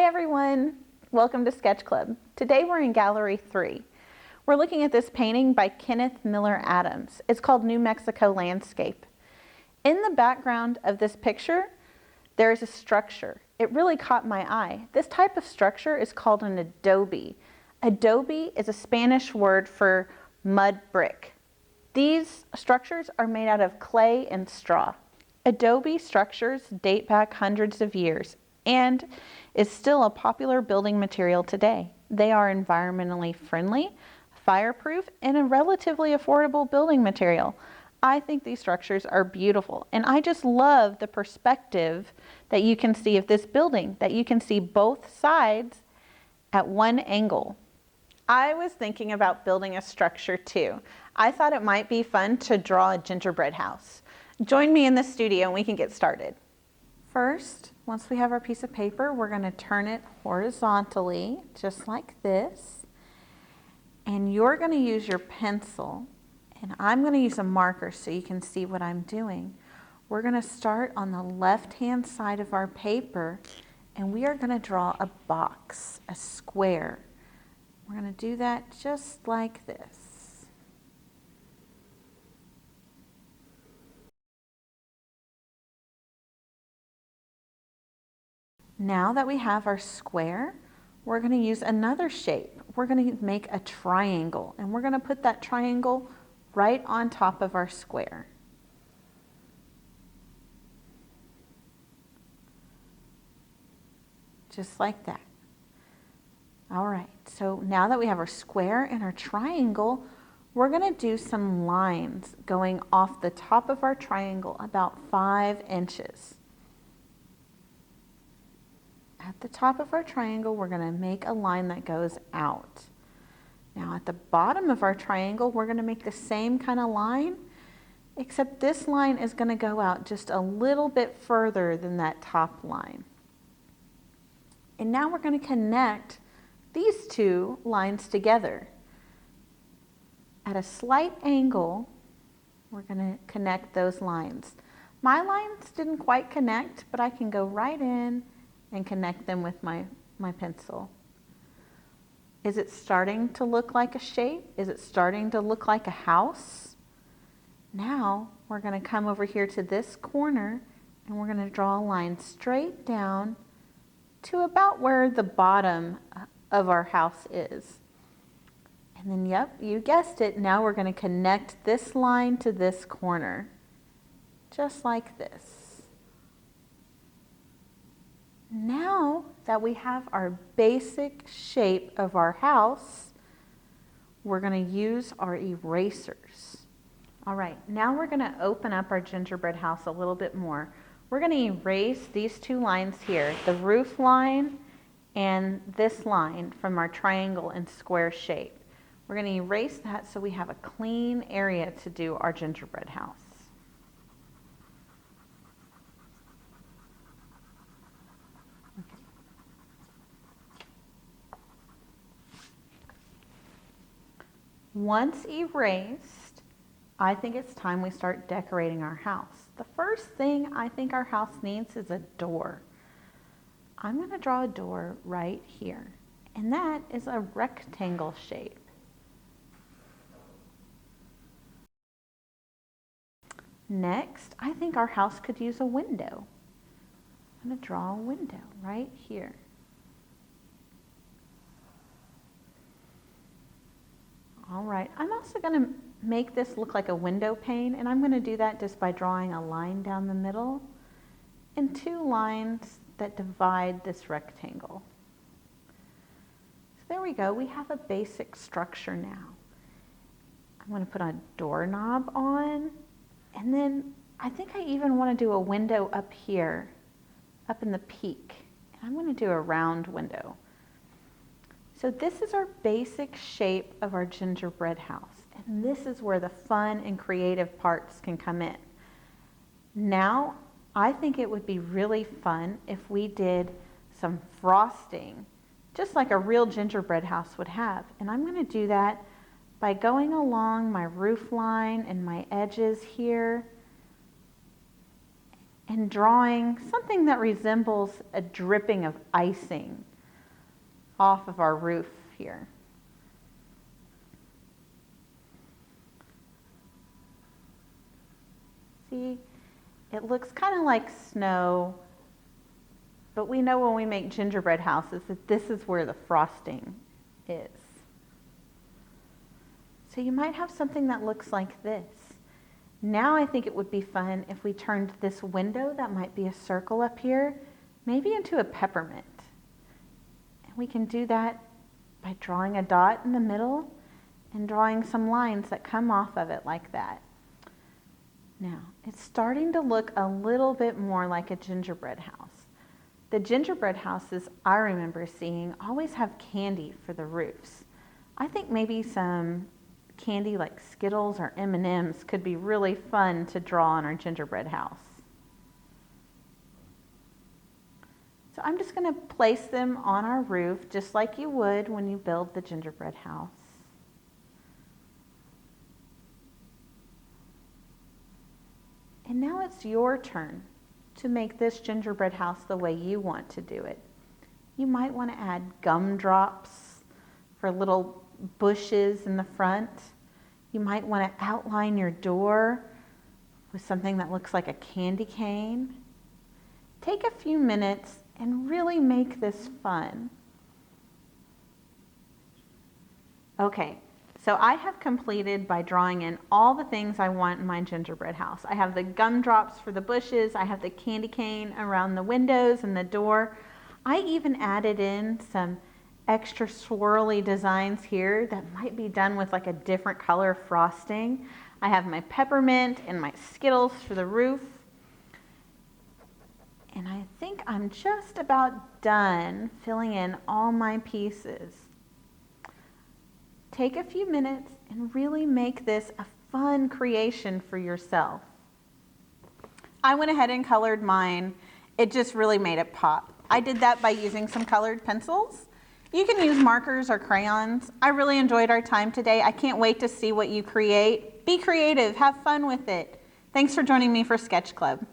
everyone, welcome to Sketch Club. Today we're in Gallery 3. We're looking at this painting by Kenneth Miller Adams. It's called New Mexico Landscape. In the background of this picture, there is a structure. It really caught my eye. This type of structure is called an adobe. Adobe is a Spanish word for mud brick. These structures are made out of clay and straw. Adobe structures date back hundreds of years and is still a popular building material today. They are environmentally friendly, fireproof, and a relatively affordable building material. I think these structures are beautiful, and I just love the perspective that you can see of this building, that you can see both sides at one angle. I was thinking about building a structure too. I thought it might be fun to draw a gingerbread house. Join me in the studio and we can get started. First, once we have our piece of paper, we're going to turn it horizontally, just like this. And you're going to use your pencil, and I'm going to use a marker so you can see what I'm doing. We're going to start on the left-hand side of our paper, and we are going to draw a box, a square. We're going to do that just like this. Now that we have our square, we're going to use another shape. We're going to make a triangle, and we're going to put that triangle right on top of our square. Just like that. All right, so now that we have our square and our triangle, we're going to do some lines going off the top of our triangle about 5 inches. At the top of our triangle, we're going to make a line that goes out. Now at the bottom of our triangle, we're going to make the same kind of line, except this line is going to go out just a little bit further than that top line. And now we're going to connect these two lines together. At a slight angle, we're going to connect those lines. My lines didn't quite connect, but I can go right in and connect them with my pencil. Is it starting to look like a shape? Is it starting to look like a house? Now we're going to come over here to this corner, and we're going to draw a line straight down to about where the bottom of our house is. And then, yep, you guessed it, now we're going to connect this line to this corner, just like this. Now that we have our basic shape of our house, we're going to use our erasers. All right, now we're going to open up our gingerbread house a little bit more. We're going to erase these two lines here, the roof line and this line from our triangle and square shape. We're going to erase that so we have a clean area to do our gingerbread house. Once erased, I think it's time we start decorating our house. The first thing I think our house needs is a door. I'm going to draw a door right here, and that is a rectangle shape. Next, I think our house could use a window. I'm going to draw a window right here. All right, I'm also going to make this look like a window pane, and I'm going to do that just by drawing a line down the middle and 2 lines that divide this rectangle. So there we go, we have a basic structure now. I'm going to put a doorknob on, and then I think I even want to do a window up here, up in the peak. And I'm going to do a round window. So this is our basic shape of our gingerbread house, and this is where the fun and creative parts can come in. Now, I think it would be really fun if we did some frosting, just like a real gingerbread house would have. And I'm going to do that by going along my roof line and my edges here and drawing something that resembles a dripping of icing off of our roof here. See, it looks kind of like snow, but we know when we make gingerbread houses that this is where the frosting is. So you might have something that looks like this. Now I think it would be fun if we turned this window that might be a circle up here, maybe into a peppermint. And we can do that by drawing a dot in the middle and drawing some lines that come off of it like that. Now, it's starting to look a little bit more like a gingerbread house. The gingerbread houses I remember seeing always have candy for the roofs. I think maybe some candy like Skittles or M&Ms could be really fun to draw on our gingerbread house. So I'm just going to place them on our roof just like you would when you build the gingerbread house. And now it's your turn to make this gingerbread house the way you want to do it. You might want to add gumdrops for little bushes in the front. You might want to outline your door with something that looks like a candy cane. Take a few minutes and really make this fun. Okay, so I have completed by drawing in all the things I want in my gingerbread house. I have the gumdrops for the bushes, I have the candy cane around the windows and the door. I even added in some extra swirly designs here that might be done with like a different color frosting. I have my peppermint and my Skittles for the roof. And I think I'm just about done filling in all my pieces. Take a few minutes and really make this a fun creation for yourself. I went ahead and colored mine. It just really made it pop. I did that by using some colored pencils. You can use markers or crayons. I really enjoyed our time today. I can't wait to see what you create. Be creative, have fun with it. Thanks for joining me for Sketch Club.